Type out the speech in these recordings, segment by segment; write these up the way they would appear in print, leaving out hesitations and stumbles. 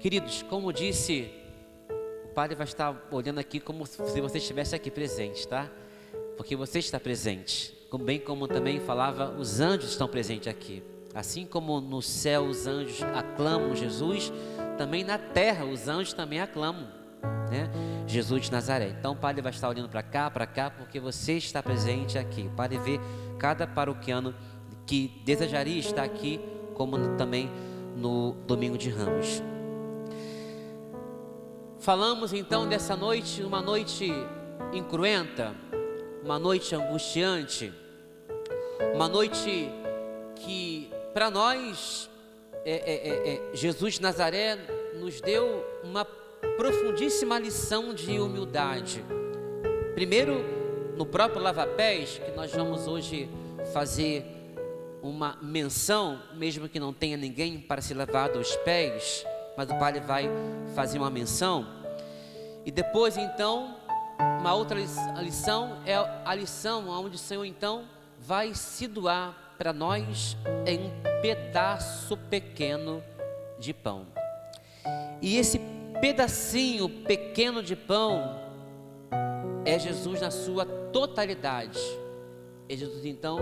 Queridos, como disse, o Padre vai estar olhando aqui como se você estivesse aqui presente, tá? Porque você está presente, bem como também falava, os anjos estão presentes aqui. Assim como no céu os anjos aclamam Jesus, também na terra os anjos também aclamam, né? Jesus de Nazaré. Então o Padre vai estar olhando para cá, porque você está presente aqui. O Padre vê cada paroquiano que desejaria estar aqui, como também no Domingo de Ramos. Falamos então dessa noite, uma noite incruenta, uma noite angustiante, uma noite que para nós Jesus de Nazaré nos deu uma profundíssima lição de humildade. Primeiro, no próprio lava-pés, que nós vamos hoje fazer uma menção, mesmo que não tenha ninguém para se lavar os pés, mas o Padre vai fazer uma menção. E depois então, uma outra lição é a lição onde o Senhor então vai se doar para nós em um pedaço pequeno de pão. E esse pedacinho pequeno de pão é Jesus na sua totalidade. É Jesus então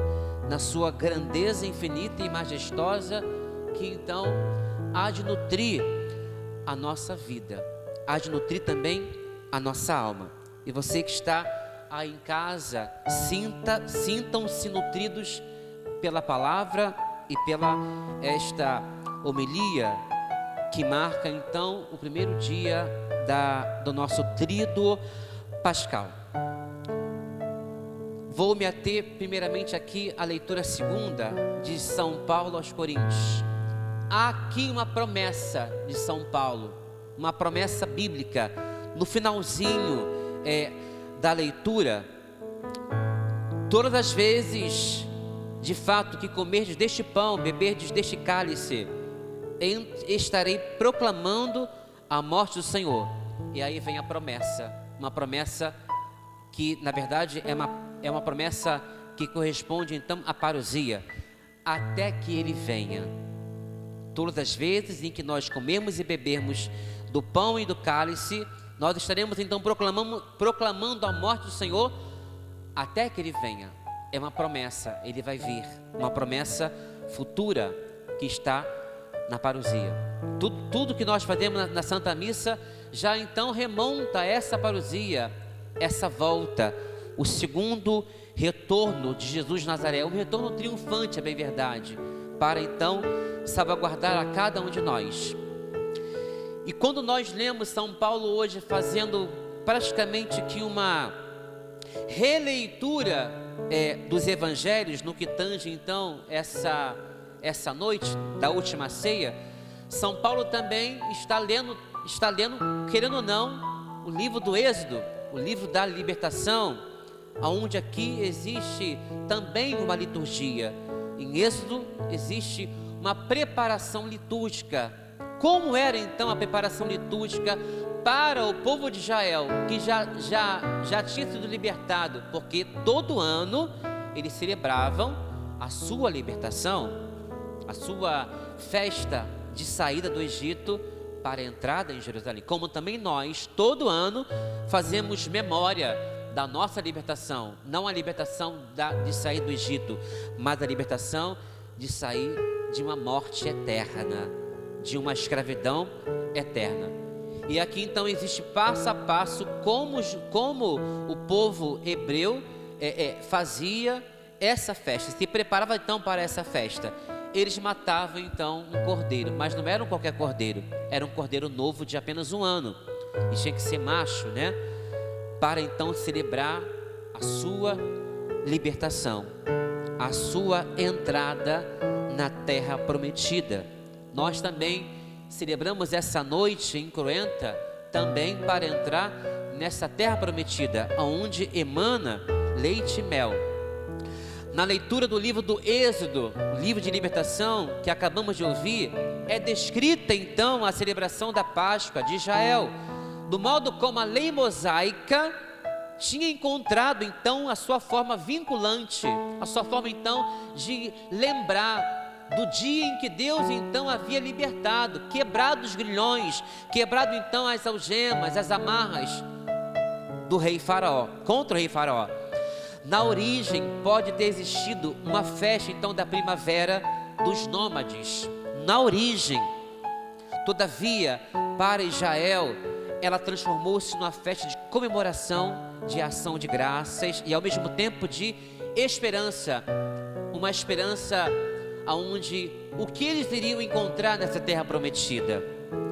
na sua grandeza infinita e majestosa, que então há de nutrir a nossa vida, há de nutrir também a nossa alma. E você que está aí em casa, sintam-se nutridos pela palavra e pela esta homilia que marca então o primeiro dia do nosso tríduo pascal. Vou me ater primeiramente aqui à leitura segunda de São Paulo aos Coríntios. Há aqui uma promessa de São Paulo, uma promessa bíblica. No finalzinho da leitura, todas as vezes, de fato, que comerdes deste pão, beberdes deste cálice, estarei proclamando a morte do Senhor. E aí vem a promessa, uma promessa que na verdade é uma promessa que corresponde então à parousia, até que Ele venha. Todas as vezes em que nós comermos e bebermos do pão e do cálice, nós estaremos então proclamando a morte do Senhor até que Ele venha. É uma promessa, Ele vai vir, uma promessa futura que está na parousia. Tudo que nós fazemos na Santa Missa já então remonta a essa parousia, essa volta, o segundo retorno de Jesus de Nazaré, um retorno triunfante, é bem verdade, para então salvaguardar a cada um de nós. E quando nós lemos São Paulo hoje fazendo praticamente que uma releitura dos evangelhos no que tange então essa noite da última ceia, São Paulo também está lendo, querendo ou não, o livro do Êxodo, o livro da libertação, onde aqui existe também uma liturgia. Em Êxodo existe uma preparação litúrgica. Como era então a preparação litúrgica para o povo de Israel, que já tinha sido libertado, porque todo ano eles celebravam a sua libertação, a sua festa de saída do Egito para a entrada em Jerusalém. Como também nós, todo ano, fazemos memória da nossa libertação, não a libertação de sair do Egito, mas a libertação de sair de uma morte eterna, de uma escravidão eterna. E aqui então existe passo a passo como o povo hebreu fazia essa festa, se preparava então para essa festa. Eles matavam então um cordeiro, mas não era um qualquer cordeiro, era um cordeiro novo de apenas 1 ano, e tinha que ser macho, né? Para então celebrar a sua libertação, a sua entrada na terra prometida. Nós também celebramos essa noite incruenta também para entrar nessa terra prometida, onde emana leite e mel. Na leitura do livro do Êxodo, o livro de libertação que acabamos de ouvir, é descrita então a celebração da Páscoa de Israel, do modo como a lei mosaica tinha encontrado então a sua forma vinculante, a sua forma então de lembrar do dia em que Deus então havia libertado, quebrado os grilhões, quebrado então as algemas, as amarras do rei Faraó, contra o rei Faraó. Na origem pode ter existido uma festa então da primavera dos nômades, na origem. Todavia, para Israel, ela transformou-se numa festa de comemoração, de ação de graças e ao mesmo tempo de esperança, uma esperança aonde o que eles iriam encontrar nessa terra prometida,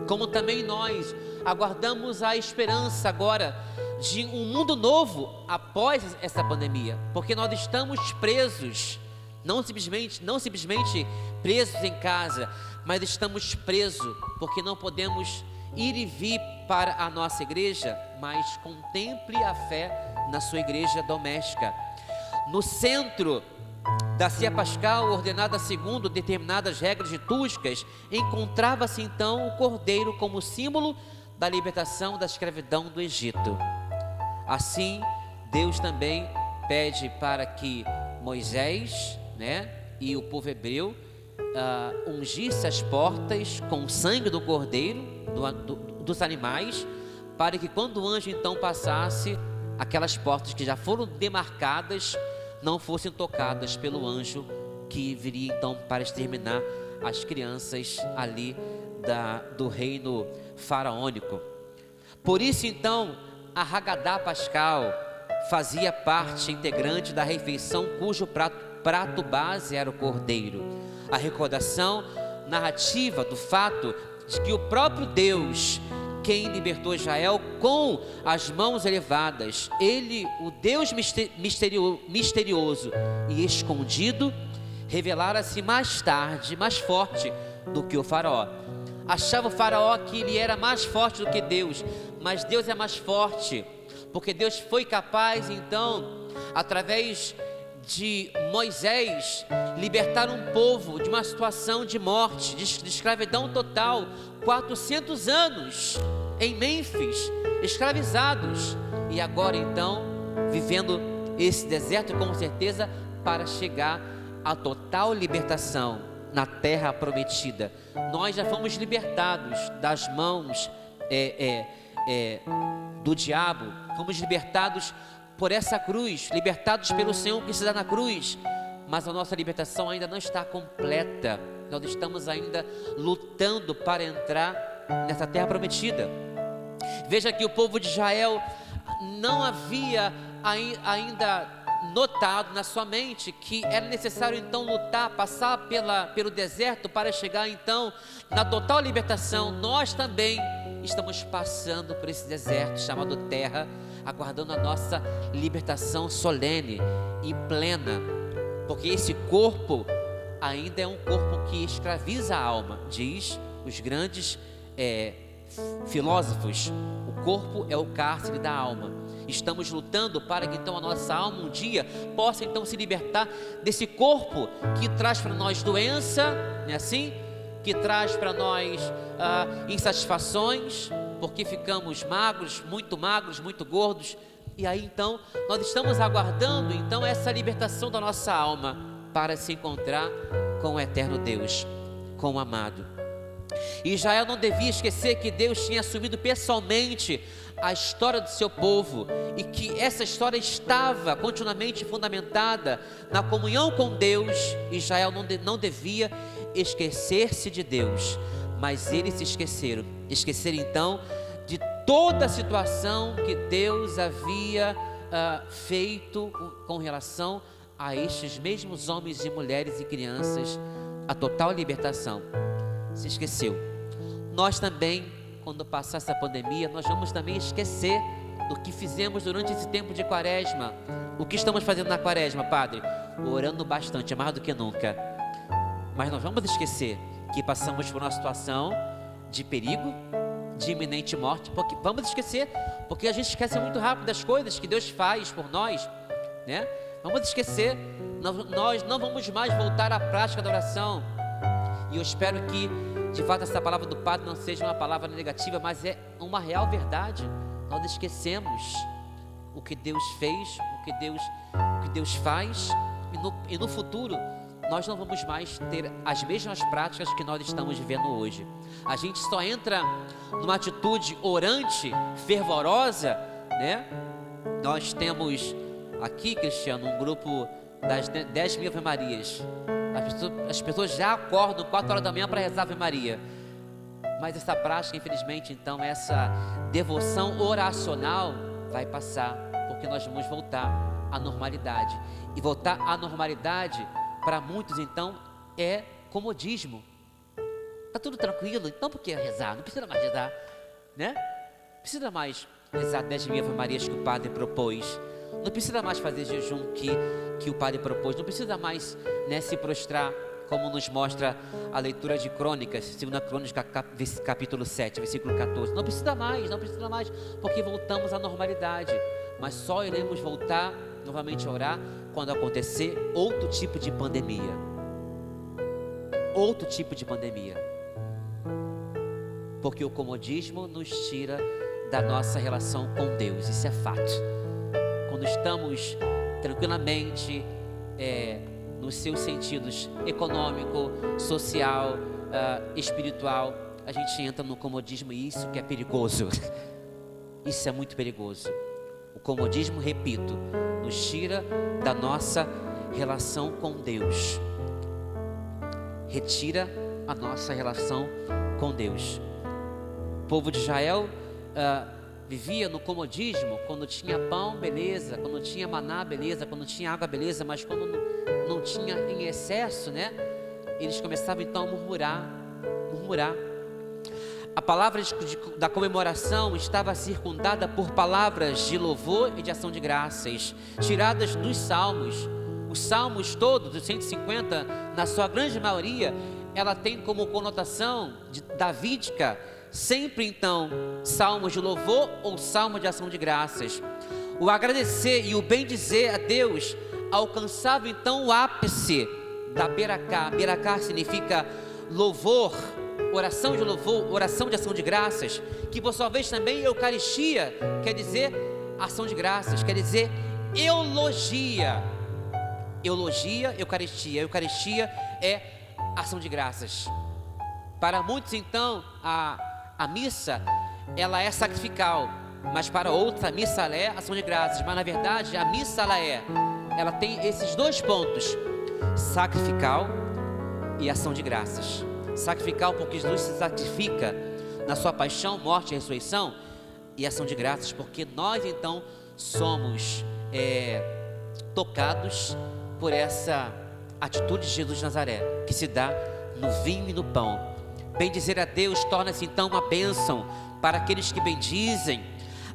como também nós aguardamos a esperança agora de um mundo novo após essa pandemia, porque nós estamos presos, não simplesmente presos em casa, mas estamos presos porque não podemos ir e vir para a nossa igreja, mas contemple a fé na sua igreja doméstica. No centro da ceia pascal, ordenada segundo determinadas regras litúrgicas, encontrava-se então o cordeiro como símbolo da libertação da escravidão do Egito. Assim, Deus também pede para que Moisés, e o povo hebreu ungisse as portas com o sangue do cordeiro, dos animais, para que quando o anjo então passasse, aquelas portas que já foram demarcadas não fossem tocadas pelo anjo que viria então para exterminar as crianças ali do reino faraônico. Por isso então a Hagadá Pascal fazia parte integrante da refeição cujo prato base era o cordeiro. A recordação narrativa do fato de que o próprio Deus, quem libertou Israel com as mãos elevadas, ele, o Deus misterioso e escondido, revelara-se mais tarde, mais forte do que o faraó. Achava o faraó que ele era mais forte do que Deus, mas Deus é mais forte, porque Deus foi capaz então, através de Moisés, libertar um povo de uma situação de morte, de escravidão total, 400 anos em Mênfis, escravizados, e agora então, vivendo esse deserto com certeza, para chegar à total libertação na terra prometida. Nós já fomos libertados das mãos do diabo, fomos libertados por essa cruz, libertados pelo Senhor que se dá na cruz, mas a nossa libertação ainda não está completa. Nós estamos ainda lutando para entrar nessa terra prometida. Veja que o povo de Israel não havia ainda notado na sua mente que era necessário então lutar, passar pelo deserto para chegar então na total libertação. Nós também estamos passando por esse deserto chamado terra, aguardando a nossa libertação solene e plena, porque esse corpo ainda é um corpo que escraviza a alma, diz os grandes filósofos. O corpo é o cárcere da alma. Estamos lutando para que então a nossa alma um dia possa então se libertar desse corpo que traz para nós doença, não é assim? Que traz para nós insatisfações, porque ficamos magros, muito gordos. E aí então nós estamos aguardando então essa libertação da nossa alma para se encontrar com o eterno Deus, com o amado. Israel não devia esquecer que Deus tinha assumido pessoalmente a história do seu povo e que essa história estava continuamente fundamentada na comunhão com Deus. Israel não devia esquecer-se de Deus, mas eles se esqueceram então de toda a situação que Deus havia feito com relação a estes mesmos homens e mulheres e crianças, a total libertação. Se esqueceu. Nós também, quando passar essa pandemia, nós vamos também esquecer do que fizemos durante esse tempo de quaresma. O que estamos fazendo na quaresma, Padre? Orando bastante, mais do que nunca. Mas nós vamos esquecer que passamos por uma situação de perigo, de iminente morte, porque vamos esquecer, porque a gente esquece muito rápido das coisas que Deus faz por nós, né? Vamos esquecer, nós não vamos mais voltar à prática da oração. E eu espero que, de fato, essa palavra do Padre não seja uma palavra negativa, mas é uma real verdade. Nós esquecemos o que Deus fez, o que Deus faz, e no futuro nós não vamos mais ter as mesmas práticas que nós estamos vivendo hoje. A gente só entra numa atitude orante, fervorosa, né? Nós temos aqui, Cristiano, um grupo das 10.000 Ave Marias. As pessoas já acordam 4 horas da manhã para rezar Ave Maria. Mas essa prática, infelizmente, então, essa devoção oracional vai passar, porque nós vamos voltar à normalidade. E voltar à normalidade, para muitos, então, é comodismo. Está tudo tranquilo, então por que rezar? Não precisa mais rezar, né? Não precisa mais rezar 10.000 Ave Marias que o padre propôs. Não precisa mais fazer jejum que o padre propôs. Não precisa mais, né, se prostrar, como nos mostra a leitura de Crônicas, 2 Crônica, capítulo 7, versículo 14. Não precisa mais, porque voltamos à normalidade. Mas só iremos voltar novamente a orar quando acontecer outro tipo de pandemia. Outro tipo de pandemia. Porque o comodismo nos tira da nossa relação com Deus, isso é fato. Quando estamos tranquilamente, nos seus sentidos econômico, social, espiritual, a gente entra no comodismo, e isso que é perigoso. Isso é muito perigoso. O comodismo, repito, nos tira da nossa relação com Deus. Retira a nossa relação com Deus. O povo de Israel vivia no comodismo. Quando tinha pão, beleza. Quando tinha maná, beleza. Quando tinha água, beleza. Mas quando não tinha em excesso, né, eles começavam então a murmurar. A palavra da comemoração estava circundada por palavras de louvor e de ação de graças, tiradas dos salmos. Os salmos todos, os 150, na sua grande maioria, ela tem como conotação davídica, sempre então, salmos de louvor ou salmos de ação de graças. O agradecer e o bendizer a Deus alcançava então o ápice da Beracá. Beracá significa louvor, oração de louvor, oração de ação de graças, que por sua vez também Eucaristia quer dizer ação de graças, quer dizer eulogia. Eucaristia. Eucaristia é ação de graças. Para muitos então a missa ela é sacrificial, mas para outros a missa ela é ação de graças. Mas na verdade a missa ela tem esses dois pontos: sacrificial e ação de graças. Sacrificial porque Jesus se sacrifica na sua paixão, morte e ressurreição, e ação de graças porque nós então somos tocados por essa atitude de Jesus de Nazaré, que se dá no vinho e no pão. Bendizer a Deus torna-se então uma bênção para aqueles que bendizem.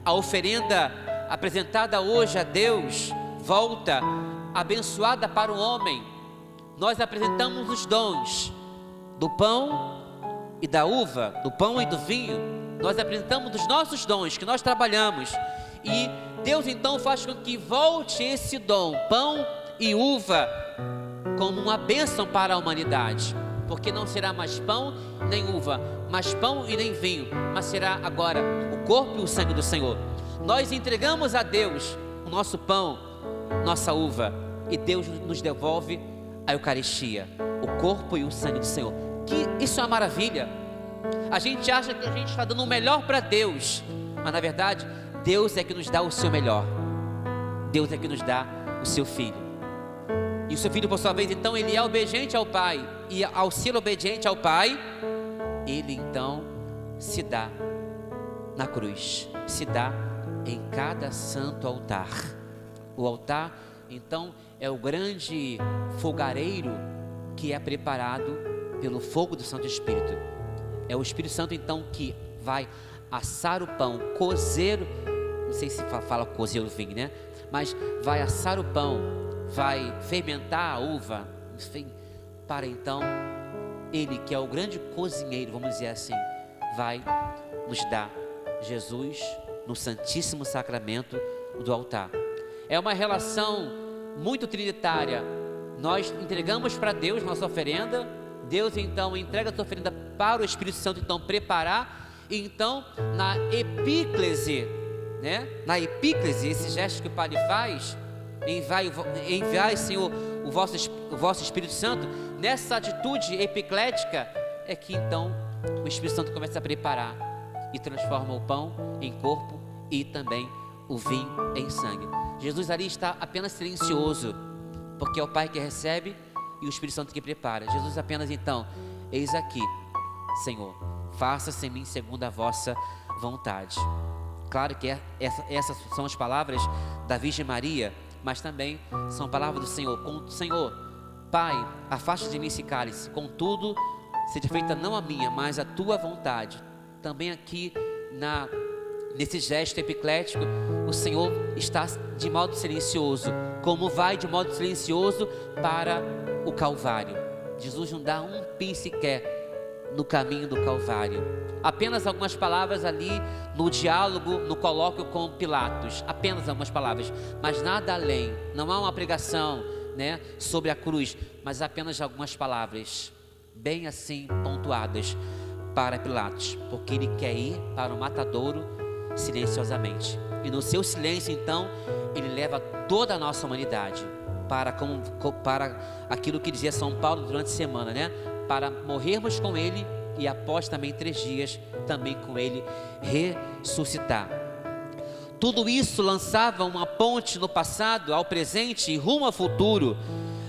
A oferenda apresentada hoje a Deus volta abençoada para o homem. Nós apresentamos os dons do pão e da uva, do pão e do vinho. Nós apresentamos os nossos dons que nós trabalhamos, e Deus então faz com que volte esse dom, pão e uva, como uma bênção para a humanidade, porque não será mais pão nem uva, mais pão e nem vinho, mas será agora o corpo e o sangue do Senhor. Nós entregamos a Deus o nosso pão, nossa uva, e Deus nos devolve a Eucaristia, o corpo e o sangue do Senhor. Que isso é uma maravilha. A gente acha que a gente está dando o melhor para Deus, mas na verdade Deus é que nos dá o seu melhor. Deus é que nos dá o seu Filho. E o seu Filho, por sua vez, então, ele é obediente ao Pai, e ao ser obediente ao Pai, ele então se dá na cruz, se dá em cada santo altar. O altar então é o grande fogareiro que é preparado pelo fogo do Santo Espírito. É o Espírito Santo então que vai assar o pão, cozer, não sei se fala cozer o vinho, né? Mas vai assar o pão, vai fermentar a uva, enfim, para então ele, que é o grande cozinheiro, vamos dizer assim, vai nos dar Jesus no Santíssimo Sacramento do altar. É uma relação muito trinitária. Nós entregamos para Deus nossa oferenda, Deus então entrega a sua oferenda para o Espírito Santo então preparar, e então na epíclese, né? Na epíclese, esse gesto que o padre faz, enviai, Senhor, o vosso Espírito Santo. Nessa atitude epiclética é que então o Espírito Santo começa a preparar e transforma o pão em corpo e também o vinho em sangue. Jesus ali está apenas silencioso, porque é o Pai que recebe e o Espírito Santo que prepara. Jesus apenas então: eis aqui, Senhor, faça-se em mim segundo a vossa vontade. Claro que essas são as palavras da Virgem Maria, mas também são palavras do Senhor. Senhor, Pai, afaste de mim esse cálice, contudo, seja feita não a minha, mas a tua vontade. Também aqui nesse gesto epiclético, o Senhor está de modo silencioso, como vai de modo silencioso para o Calvário. Jesus não dá um pi sequer no caminho do Calvário. Apenas algumas palavras ali no diálogo, no colóquio com Pilatos, apenas algumas palavras, mas nada além. Não há uma pregação, né, sobre a cruz, mas apenas algumas palavras bem assim pontuadas para Pilatos, porque ele quer ir para o matadouro silenciosamente, e no seu silêncio então ele leva toda a nossa humanidade para aquilo que dizia São Paulo durante a semana, né? Para morrermos com ele e após também 3 dias também com ele ressuscitar. Tudo isso lançava uma ponte no passado ao presente e rumo ao futuro.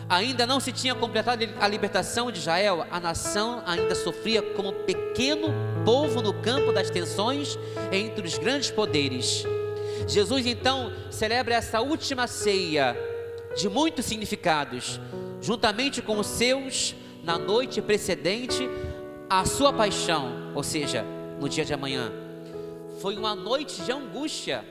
Ainda não se tinha completado a libertação de Israel, a nação ainda sofria como pequeno povo no campo das tensões entre os grandes poderes. Jesus então celebra essa última ceia de muitos significados, juntamente com os seus, na noite precedente à sua paixão, ou seja, no dia de amanhã. Foi uma noite de angústia.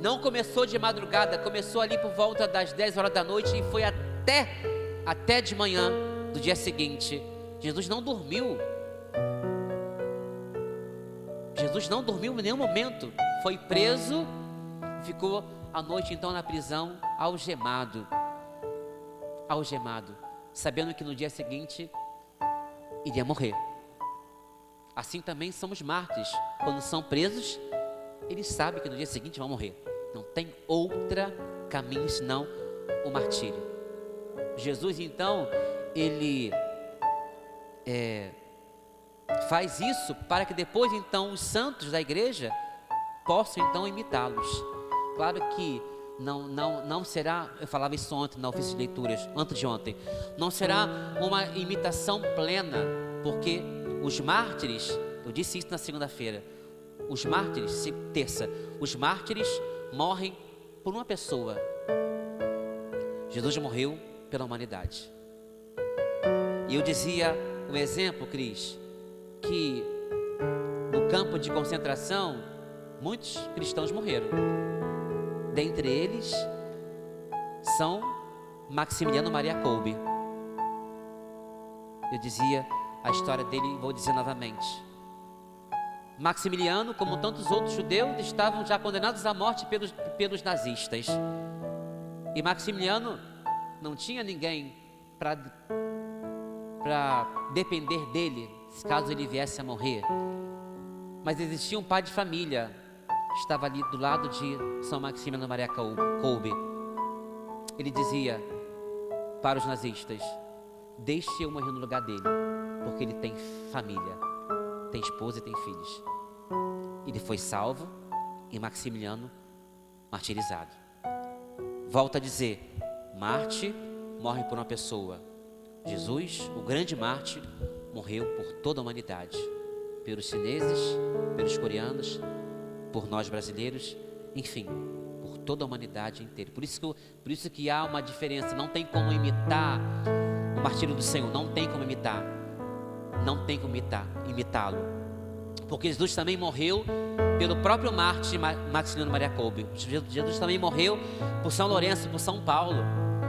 Não começou de madrugada, começou ali por volta das 10 horas da noite e foi até de manhã do dia seguinte. Jesus não dormiu. Jesus não dormiu em nenhum momento. Foi preso, ficou a noite então na prisão, algemado, sabendo que no dia seguinte iria morrer. Assim também são os mártires. Quando são presos, eles sabem que no dia seguinte vão morrer. Não tem outra caminho senão o martírio. Jesus então, ele faz isso para que depois então os santos da igreja possam então imitá-los. Claro que não será, eu falava isso ontem na oficina de leituras, antes de ontem, não será uma imitação plena, porque os mártires, eu disse isso na segunda-feira, os mártires, terça, os mártires morrem por uma pessoa. Jesus morreu pela humanidade. E eu dizia o exemplo, Cris, que no campo de concentração muitos cristãos morreram. Dentre eles São Maximiliano Maria Kolbe. Eu dizia a história dele e vou dizer novamente. Maximiliano, como tantos outros judeus, estavam já condenados à morte pelos nazistas. E Maximiliano não tinha ninguém para depender dele, caso ele viesse a morrer. Mas existia um pai de família, estava ali do lado de São Maximiliano Maria Kolbe. Ele dizia para os nazistas: deixe eu morrer no lugar dele, porque ele tem família, tem esposa e tem filhos. Ele foi salvo e Maximiliano martirizado. Volta a dizer: Marte morre por uma pessoa. Jesus, o grande Marte, morreu por toda a humanidade, pelos chineses, pelos coreanos, por nós brasileiros, enfim, por toda a humanidade inteira. Por isso que há uma diferença. Não tem como imitar o martírio do Senhor, não tem como imitar, imitá-lo, porque Jesus também morreu pelo próprio mártir Maximiliano Maria Kolbe. Jesus também morreu por São Lourenço, por São Paulo.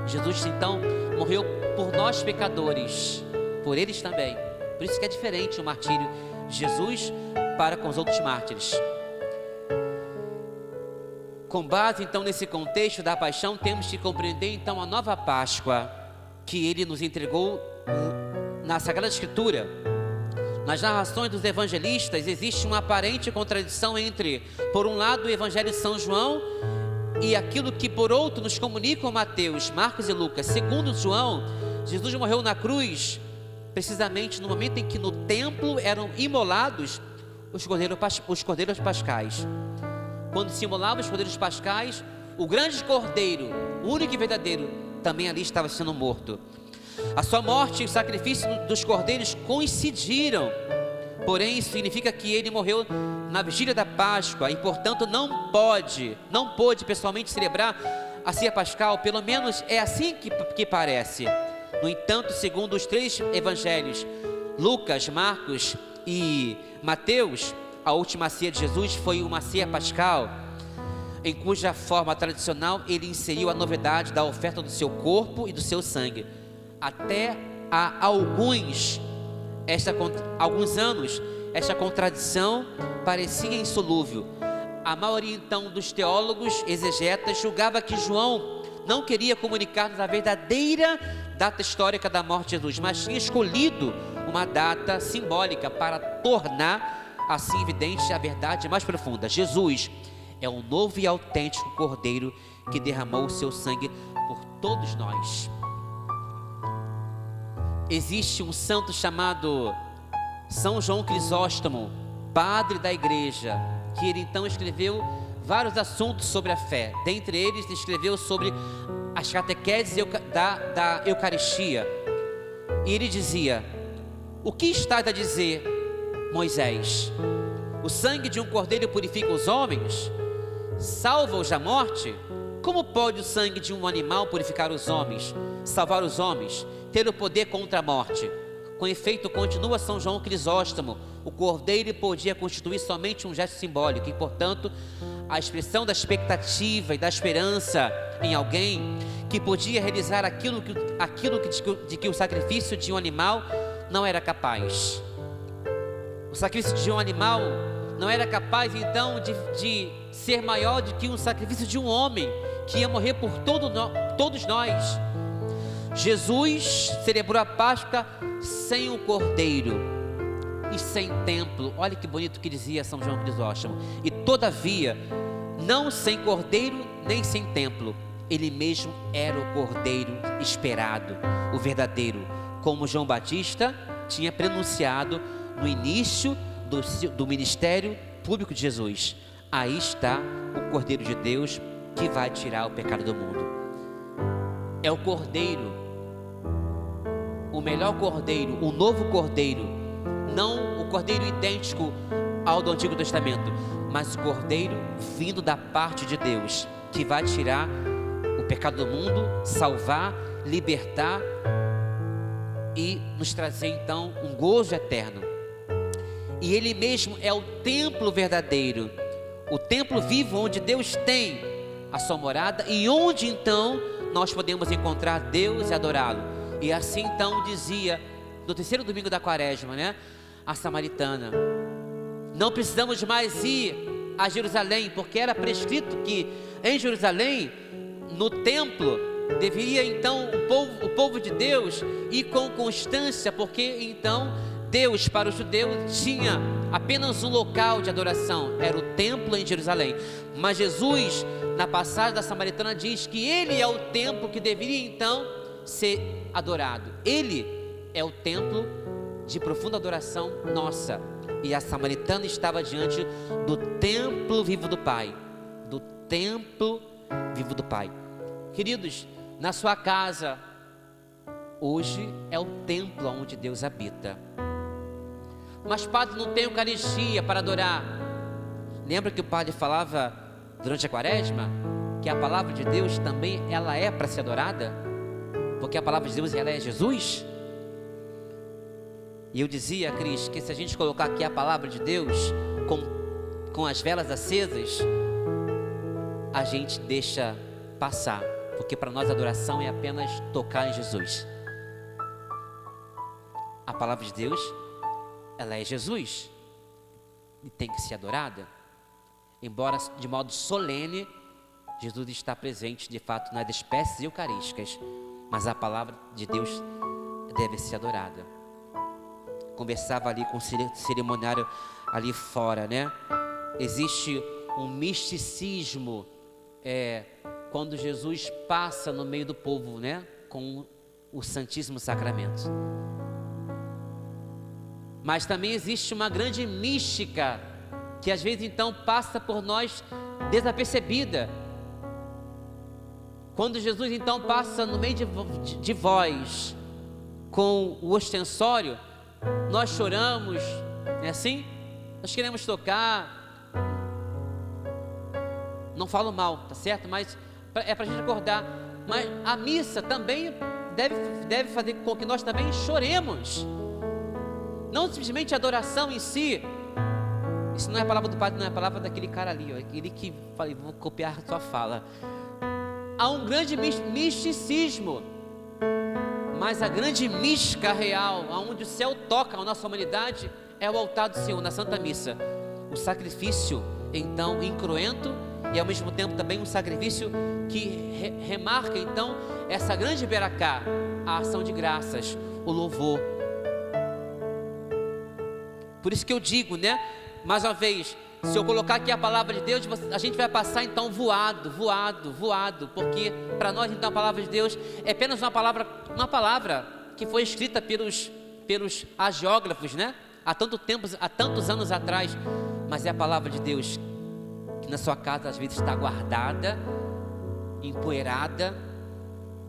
Jesus então morreu por nós pecadores, por eles também. Por isso que é diferente o martírio de Jesus para com os outros mártires. Com base então nesse contexto da paixão, temos que compreender então a nova Páscoa que ele nos entregou na Sagrada Escritura. Nas narrações dos evangelistas existe uma aparente contradição entre, por um lado, o Evangelho de São João e aquilo que por outro nos comunicam Mateus, Marcos e Lucas, segundo João, Jesus morreu na cruz, precisamente no momento em que no templo eram imolados os cordeiros pascais. Quando se imolavam os cordeiros pascais, o grande cordeiro, o único e verdadeiro, também ali estava sendo morto. A sua morte e o sacrifício dos cordeiros coincidiram, porém isso significa que ele morreu na vigília da Páscoa e portanto não pôde pessoalmente celebrar a ceia pascal, pelo menos é assim que parece. No entanto, segundo os 3 evangelhos, Lucas, Marcos e Mateus, a última ceia de Jesus foi uma ceia pascal, em cuja forma tradicional ele inseriu a novidade da oferta do seu corpo e do seu sangue. Até há alguns anos, esta contradição parecia insolúvel. A maioria então dos teólogos exegetas julgava que João não queria comunicar-nos a verdadeira data histórica da morte de Jesus, mas tinha escolhido uma data simbólica para tornar assim evidente a verdade mais profunda. Jesus é o novo e autêntico Cordeiro que derramou o seu sangue por todos nós. Existe um santo chamado São João Crisóstomo, padre da igreja, que ele então escreveu vários assuntos sobre a fé. Dentre eles, escreveu sobre as catequeses da Eucaristia. E ele dizia: o que estás a dizer, Moisés? O sangue de um cordeiro purifica os homens? Salva-os da morte? Como pode o sangue de um animal purificar os homens, salvar os homens, ter o poder contra a morte? Com efeito, continua São João Crisóstomo, o cordeiro podia constituir somente um gesto simbólico e, portanto, a expressão da expectativa e da esperança em alguém que podia realizar aquilo de que o sacrifício de um animal não era capaz. O sacrifício de um animal não era capaz, então, de ser maior do que um sacrifício de um homem que ia morrer por todos nós. Jesus celebrou a Páscoa sem o cordeiro e sem templo. Olha que bonito que dizia São João Crisóstomo. E todavia, não sem cordeiro nem sem templo, ele mesmo era o cordeiro esperado, o verdadeiro, como João Batista tinha prenunciado no início do ministério público de Jesus. Aí está o Cordeiro de Deus que vai tirar o pecado do mundo. É o cordeiro, o melhor cordeiro, o novo cordeiro, não o cordeiro idêntico ao do Antigo Testamento, mas o cordeiro vindo da parte de Deus, que vai tirar o pecado do mundo, salvar, libertar e nos trazer então um gozo eterno. E ele mesmo é o templo verdadeiro, o templo vivo onde Deus tem a sua morada e onde então nós podemos encontrar Deus e adorá-lo. E assim então dizia no terceiro domingo da quaresma, a samaritana: não precisamos mais ir a Jerusalém, porque era prescrito que em Jerusalém, no templo, deveria então o povo de Deus ir com constância, porque então Deus para os judeus tinha apenas um local de adoração, era o templo em Jerusalém. Mas Jesus, na passagem da samaritana, diz que ele é o templo que deveria então ser adorado. Ele é o templo de profunda adoração nossa. E a samaritana estava diante do templo vivo do Pai, do templo vivo do Pai. Queridos, na sua casa hoje é o templo onde Deus habita. Mas padre, não tem Eucaristia para adorar. Lembra que o padre falava durante a quaresma que a palavra de Deus também ela é para ser adorada, porque a palavra de Deus ela é Jesus. E eu dizia, Cris, que se a gente colocar aqui a palavra de Deus com as velas acesas, a gente deixa passar, porque para nós a adoração é apenas tocar em Jesus. A palavra de Deus, ela é Jesus e tem que ser adorada, embora de modo solene Jesus está presente de fato nas espécies eucarísticas, mas a palavra de Deus deve ser adorada. Conversava ali com o cerimoniário ali fora, Existe um misticismo quando Jesus passa no meio do povo, né, com o Santíssimo Sacramento. Mas também existe uma grande mística que às vezes então passa por nós desapercebida. Quando Jesus então passa no meio de vós com o ostensório, nós choramos, não é assim? Nós queremos tocar, não falo mal, tá certo? Mas é para a gente acordar. Mas a missa também deve fazer com que nós também choremos. Não simplesmente a adoração em si. Isso não é a palavra do padre, não é a palavra daquele cara ali, ó, aquele que falei, vou copiar a sua fala. Há um grande misticismo, mas a grande mística real, aonde o céu toca a nossa humanidade, é o altar do Senhor na Santa Missa. O sacrifício, então, incruento, e ao mesmo tempo também um sacrifício que remarca então essa grande beracá, a ação de graças, o louvor. Por isso que eu digo, né, mais uma vez, se eu colocar aqui a palavra de Deus, a gente vai passar então voado, porque para nós então a palavra de Deus é apenas uma palavra que foi escrita pelos hagiógrafos, né, há tantos anos atrás, mas é a palavra de Deus que na sua casa às vezes está guardada, empoeirada,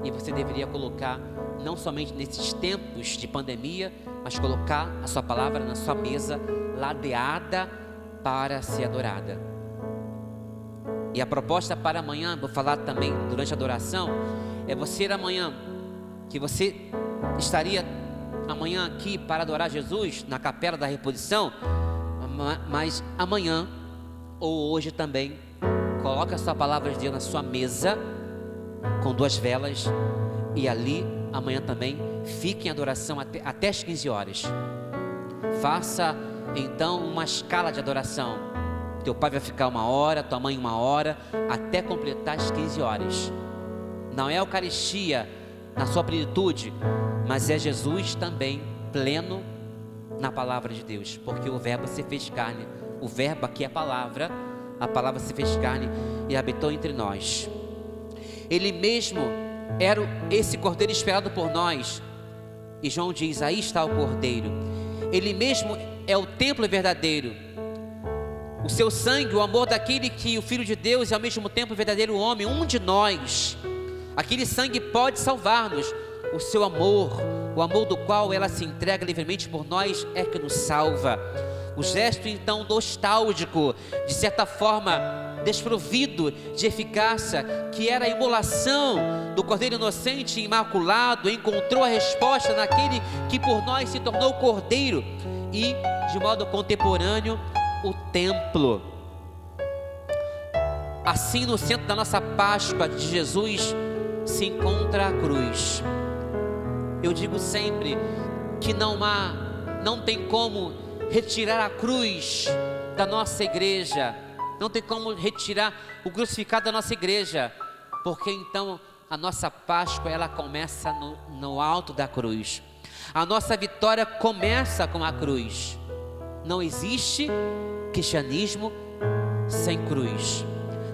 e você deveria colocar não somente nesses tempos de pandemia, mas colocar a sua palavra na sua mesa, ladeada para ser adorada. E a proposta para amanhã, vou falar também durante a adoração, é você amanhã, que você estaria amanhã aqui para adorar Jesus na Capela da Reposição, mas amanhã ou hoje também, coloca a sua palavra de Deus na sua mesa, com 2 velas, e ali amanhã também fique em adoração até as 15 horas. Faça então uma escala de adoração. Teu pai vai ficar 1 hora, tua mãe 1 hora, até completar as 15 horas. Não é a Eucaristia na sua plenitude, mas é Jesus também pleno na palavra de Deus, porque o verbo se fez carne. O verbo aqui é a palavra se fez carne e habitou entre nós. Ele mesmo era esse cordeiro esperado por nós, e João diz, aí está o cordeiro. Ele mesmo é o templo verdadeiro, o seu sangue, o amor daquele que o Filho de Deus é ao mesmo tempo o verdadeiro homem, um de nós. Aquele sangue pode salvar-nos. O seu amor, o amor do qual ela se entrega livremente por nós, é que nos salva. O gesto então nostálgico, de certa forma desprovido de eficácia, que era a imolação do Cordeiro inocente e imaculado, encontrou a resposta naquele que por nós se tornou Cordeiro. E de modo contemporâneo, o templo. Assim, no centro da nossa Páscoa de Jesus se encontra a cruz. Eu digo sempre que não tem como retirar a cruz da nossa igreja, não tem como retirar o crucificado da nossa igreja, porque então a nossa Páscoa ela começa no alto da cruz. A nossa vitória começa com a cruz. Não existe cristianismo sem cruz.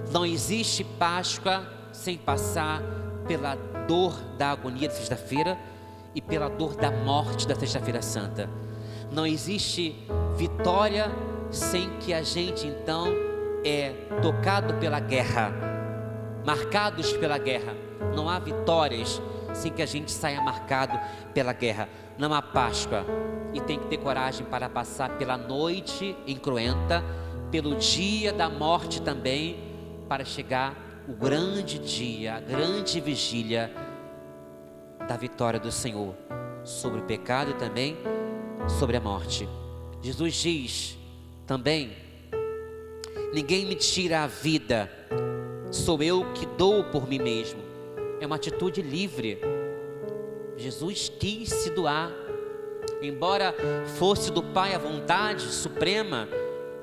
Não existe Páscoa sem passar pela dor da agonia da sexta-feira e pela dor da morte da sexta-feira santa. Não existe vitória sem que a gente então é tocado pela guerra, marcados pela guerra. Não há vitórias sem que a gente saia marcado pela guerra. Não há Páscoa, e tem que ter coragem para passar pela noite incruenta, pelo dia da morte também, para chegar o grande dia, a grande vigília da vitória do Senhor sobre o pecado e também sobre a morte. Jesus diz também: ninguém me tira a vida, sou eu que dou por mim mesmo. É uma atitude livre. Jesus quis se doar, embora fosse do Pai a vontade suprema,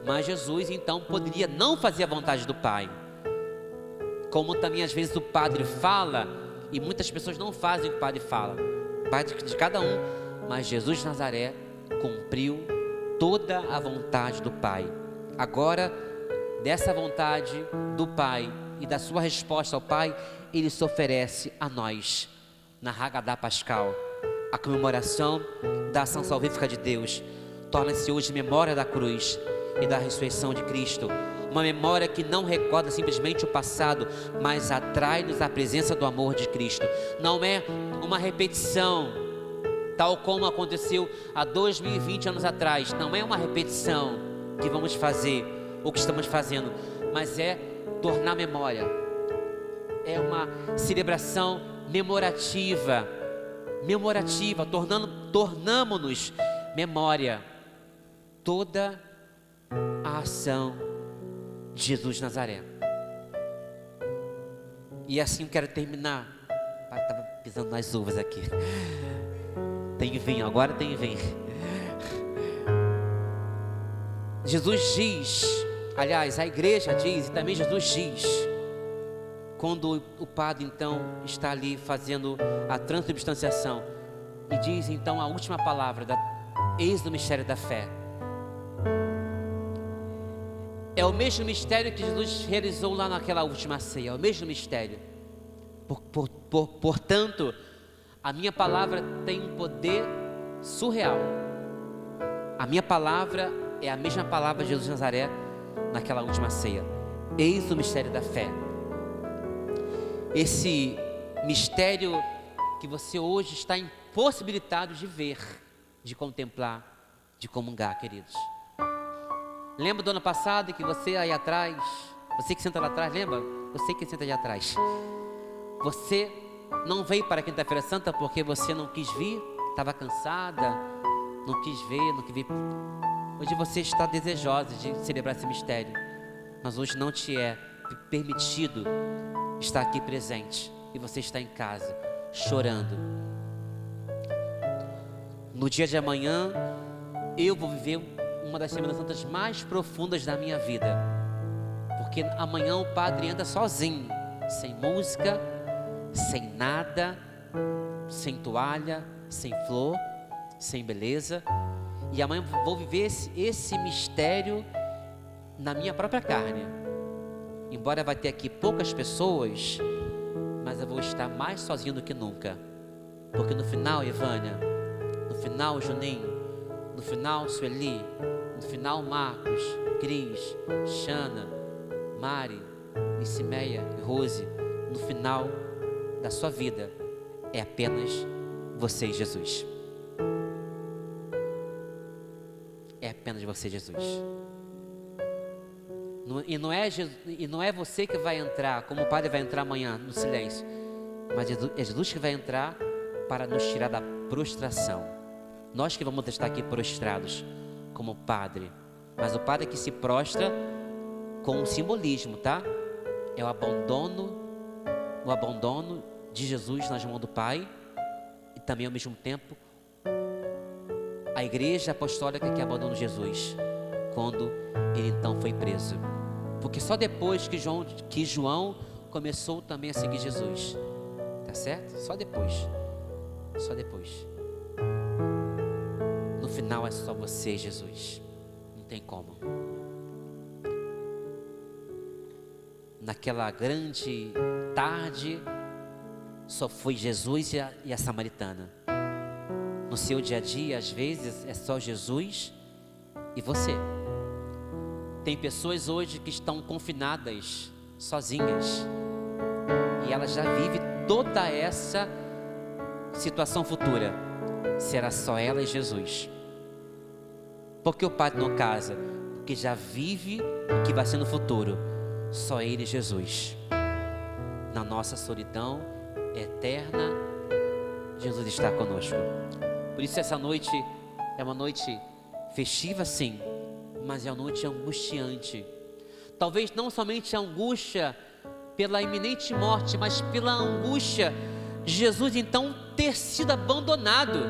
mas Jesus então poderia não fazer a vontade do Pai, como também às vezes o padre fala, e muitas pessoas não fazem o que o padre fala, Pai de cada um, mas Jesus de Nazaré cumpriu toda a vontade do Pai. Agora, dessa vontade do Pai e da sua resposta ao Pai, Ele se oferece a nós, na Haggadah Pascal, a comemoração da ação salvífica de Deus. Torna-se hoje memória da cruz e da ressurreição de Cristo, uma memória que não recorda simplesmente o passado, mas atrai-nos à presença do amor de Cristo. Não é uma repetição, tal como aconteceu há 2020 anos atrás. Não é uma repetição que vamos fazer, ou que estamos fazendo, mas é tornar memória. É uma celebração memorativa, tornamo-nos memória toda a ação de Jesus de Nazaré. E assim eu quero terminar. Estava pisando nas uvas aqui. Tem vinho, agora tem vinho. Jesus diz, aliás, a igreja diz, e também Jesus diz, quando o padre então está ali fazendo a transubstanciação, e diz então a última palavra, eis do mistério da fé. É o mesmo mistério que Jesus realizou lá naquela última ceia, é o mesmo mistério. Portanto, a minha palavra tem um poder surreal. A minha palavra é a mesma palavra de Jesus de Nazaré naquela última ceia. Eis o mistério da fé. Esse mistério que você hoje está impossibilitado de ver, de contemplar, de comungar, queridos. Lembra do ano passado que você aí atrás, você que senta lá atrás, lembra? Você que senta aí atrás. Você não veio para a Quinta-feira Santa porque você não quis vir, estava cansada, não quis ver. Hoje você está desejosa de celebrar esse mistério, mas hoje não te é permitido estar aqui presente e você está em casa, chorando. No dia de amanhã, eu vou viver uma das Semanas Santas mais profundas da minha vida, porque amanhã o padre anda sozinho, sem música, sem nada, sem toalha, sem flor, sem beleza, e amanhã vou viver esse mistério na minha própria carne. Embora vai ter aqui poucas pessoas, mas eu vou estar mais sozinho do que nunca, porque no final, Ivânia, no final, Juninho, no final, Sueli, no final, Marcos, Cris, Xana, Mari, Nicimeia e Rose, no final da sua vida, é apenas você e Jesus. É apenas você e Jesus. E não é você que vai entrar, como o Padre vai entrar amanhã no silêncio, mas é Jesus que vai entrar para nos tirar da prostração. Nós que vamos estar aqui prostrados como o Padre, mas o Padre que se prostra com um simbolismo, tá? É o abandono de Jesus nas mãos do Pai, e também ao mesmo tempo a igreja apostólica que abandona Jesus quando ele então foi preso, porque só depois que João começou também a seguir Jesus, tá certo? Só depois. No final é só você e Jesus, não tem como. Naquela grande tarde só foi Jesus e a samaritana. No seu dia a dia, às vezes, é só Jesus e você. Tem pessoas hoje que estão confinadas, sozinhas, e elas já vivem toda essa situação futura. Será só ela e Jesus. Porque o Padre não casa? Porque já vive o que vai ser no futuro. Só Ele e Jesus. Na nossa solidão eterna, Jesus está conosco. Por isso essa noite é uma noite festiva, sim, mas é uma noite angustiante. Talvez não somente a angústia pela iminente morte, mas pela angústia de Jesus então ter sido abandonado.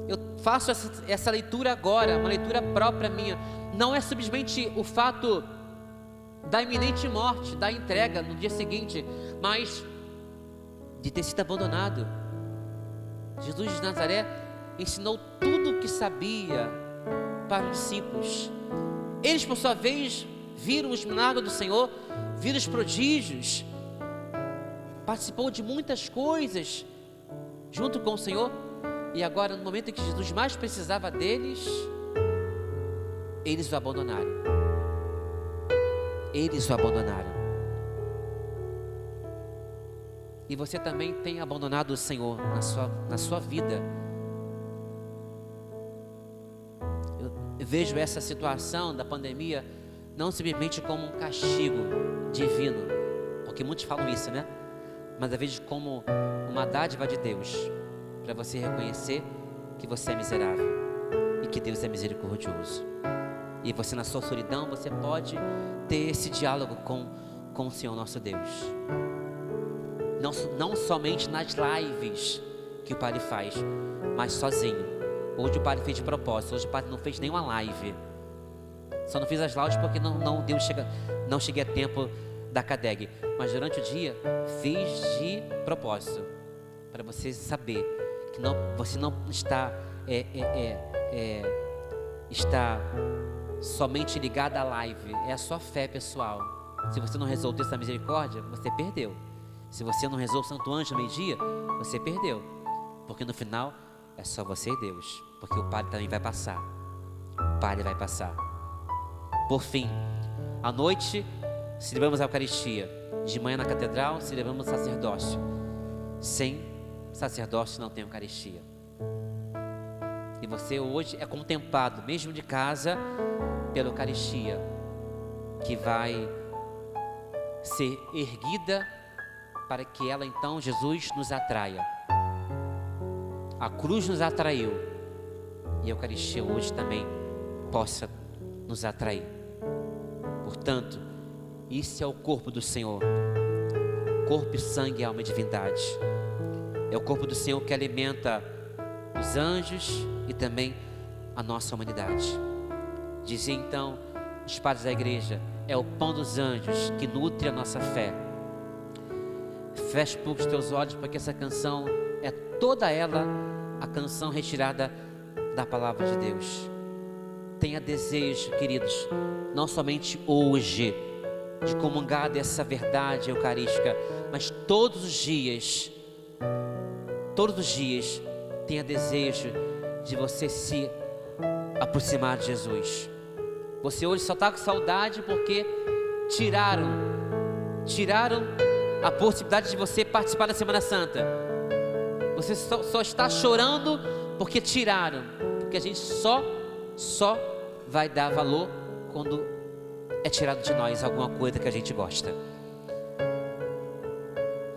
Eu faço essa leitura agora, uma leitura própria minha. Não é simplesmente o fato da iminente morte, da entrega no dia seguinte, mas de ter sido abandonado. Jesus de Nazaré ensinou tudo o que sabia para os discípulos. Eles, por sua vez, viram os milagres do Senhor, viram os prodígios, participou de muitas coisas junto com o Senhor, e agora no momento em que Jesus mais precisava deles, eles o abandonaram. Eles o abandonaram. E você também tem abandonado o Senhor na sua vida. Eu vejo essa situação da pandemia não simplesmente como um castigo divino, porque muitos falam isso, né? Mas eu vejo como uma dádiva de Deus, para você reconhecer que você é miserável e que Deus é misericordioso. E você, na sua solidão, você pode ter esse diálogo com o Senhor nosso Deus. Não somente nas lives que o Padre faz, mas sozinho. Hoje o Padre fez de propósito. Hoje o Padre não fez nenhuma live. Só não fiz as lives porque não cheguei a tempo da CADEG. Mas durante o dia fiz de propósito, para você saber que você não está somente ligado à live. É a sua fé pessoal. Se você não rezou o texto da misericórdia, você perdeu. Se você não rezou o Santo Anjo no meio-dia, você perdeu. Porque no final é só você e Deus. Porque o Padre também vai passar. O Padre vai passar. Por fim, à noite celebramos a Eucaristia. De manhã na catedral celebramos o sacerdócio. Sem sacerdócio não tem Eucaristia. E você hoje é contemplado, mesmo de casa, pela Eucaristia, que vai ser erguida para que ela então, Jesus, nos atraia. A cruz nos atraiu, e a Eucaristia hoje também possa nos atrair. Portanto, isso é o corpo do Senhor, corpo, sangue, alma e divindade. É o corpo do Senhor que alimenta os anjos e também a nossa humanidade. Dizia então os padres da igreja: é o pão dos anjos que nutre a nossa fé. Feche um pouco os teus olhos, porque essa canção é toda ela a canção retirada da palavra de Deus. Tenha desejo, queridos, não somente hoje, de comungar dessa verdade eucarística, mas todos os dias, tenha desejo de você se aproximar de Jesus. Você hoje só está com saudade porque tiraram a possibilidade de você participar da Semana Santa. Você só está chorando porque tiraram. Porque a gente só vai dar valor quando é tirado de nós alguma coisa que a gente gosta.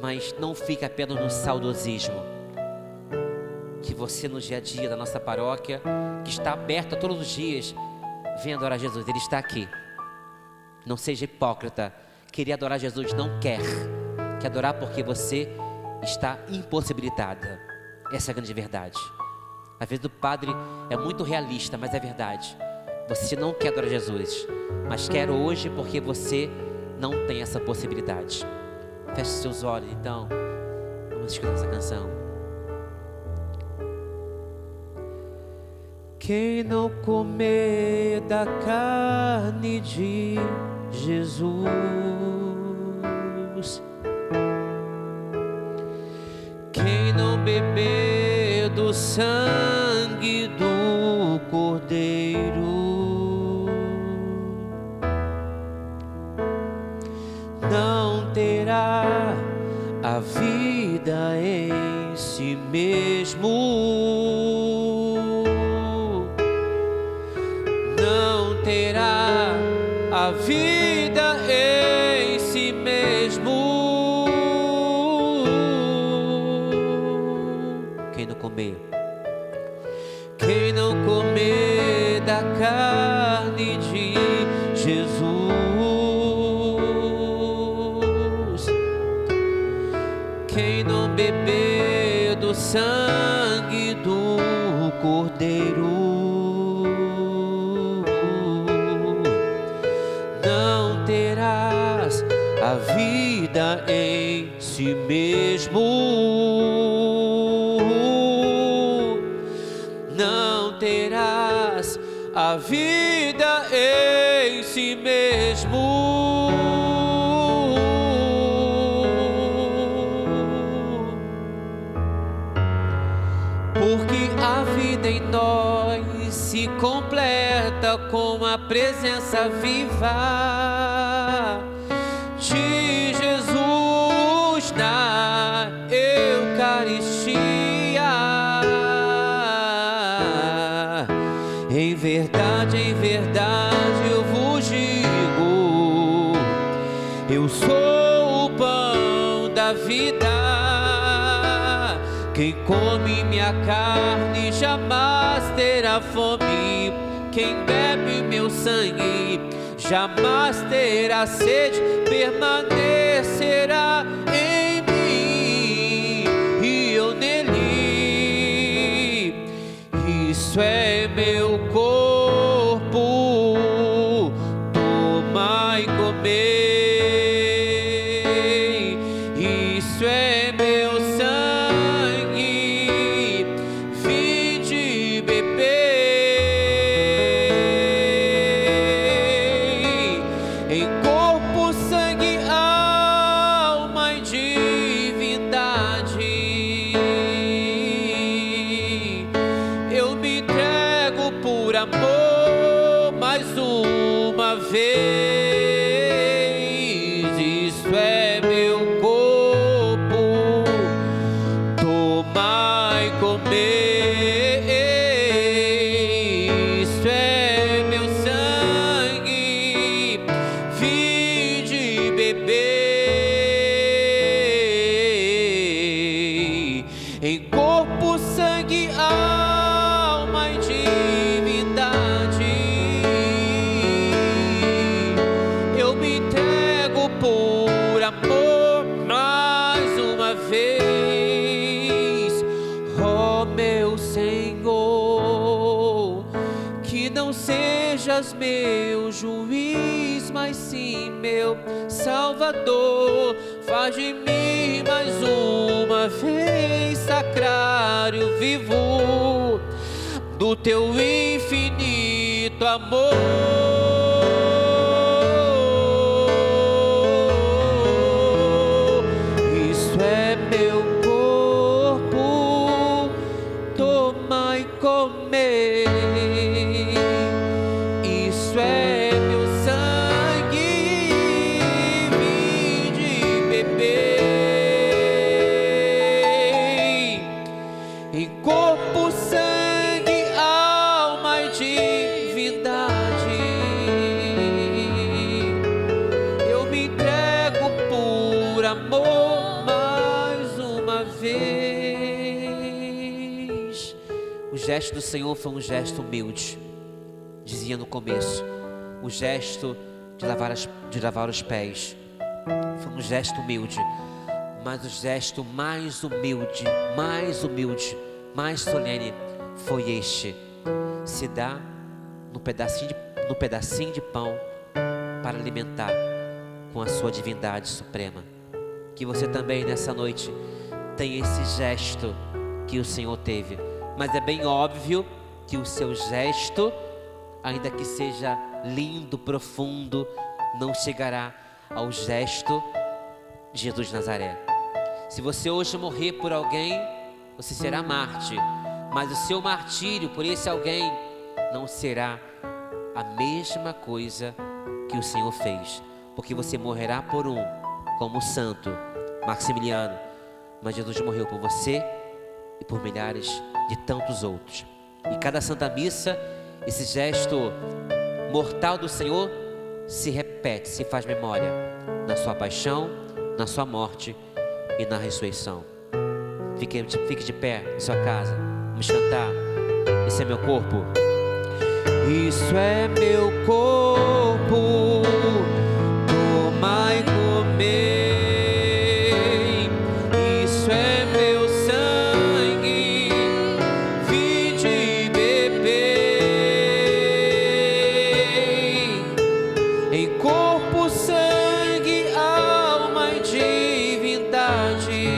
Mas não fica apenas no saudosismo. Que você, no dia a dia da nossa paróquia, que está aberta todos os dias, venha adorar Jesus. Ele está aqui. Não seja hipócrita. Querer adorar Jesus, não quer adorar porque você está impossibilitada. Essa é a grande verdade. Às vezes o padre é muito realista, mas é verdade. Você não quer adorar Jesus, mas quer hoje porque você não tem essa possibilidade. Feche seus olhos então. Vamos escutar essa canção. Quem não comer da carne de Jesus, quem não beber do sangue do Cordeiro, não terá a vida em si mesmo, não terá a vida em si mesmo. Quem não comer da carne de Jesus, quem não beber do sangue do Cordeiro, não terás a vida em si mesmo. Não terás a vida em si mesmo. completa com a presença viva de Jesus na Eucaristia. Em verdade eu vos digo, eu sou o pão da vida. Quem come minha carne jamais terá fome. Quem bebe meu sangue jamais terá sede. Permanecerá em mim e eu nele. Isso é meu corpo, tomai e comei. Isso é meu sangue, vinde e bebei. Em corpo, sangue, alma e divindade, eu me entrego por amor mais uma vez. Isso é meu corpo, tomai e comei. Isso é meu sangue, vinde e bebei. Em corpo, sangue, alma e divindade, eu me entrego por amor mais uma vez. Ó meu Senhor, que não sejas meu juiz, mas sim meu Salvador. Faz de mim mais uma vez sacrário vivo do teu infinito amor. Isso é meu corpo, tomai e comei. Isso é meu sangue, vinde e bebei. Em corpo, sangue, alma e divindade, eu me entrego por amor mais uma vez. O gesto do Senhor foi um gesto humilde. Dizia no começo, o gesto de lavar os pés foi um gesto humilde, mas o gesto mais humilde, mais solene foi este: se dar no pedacinho de pão para alimentar com a sua divindade suprema. Que você também nessa noite tenha esse gesto que o Senhor teve, mas é bem óbvio que o seu gesto, ainda que seja lindo, profundo, não chegará ao gesto de Jesus de Nazaré. Se você hoje morrer por alguém, você será mártir, mas o seu martírio por esse alguém não será a mesma coisa que o Senhor fez, porque você morrerá por um, como o santo Maximiliano, mas Jesus morreu por você e por milhares de tantos outros. E cada Santa Missa, esse gesto mortal do Senhor se repete, se faz memória na sua paixão, na sua morte e na ressurreição. Fique de pé em sua casa, vamos cantar. Esse é meu corpo. Isso é meu corpo, tomai e comei. Isso é meu sangue, vinde e bebei. Em corpo, sangue, alma e divindade,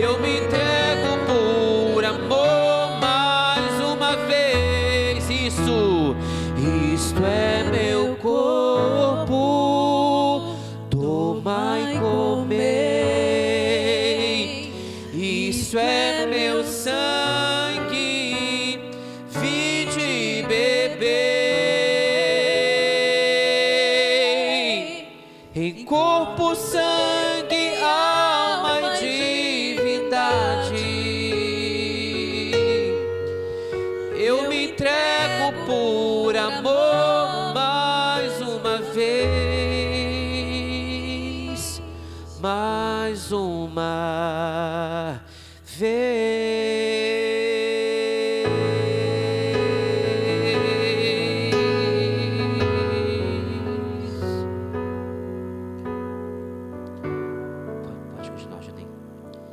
eu me entrego por amor mais uma vez. Isto é meu corpo, tomai e comei. Isso é meu sangue, ama. Vem.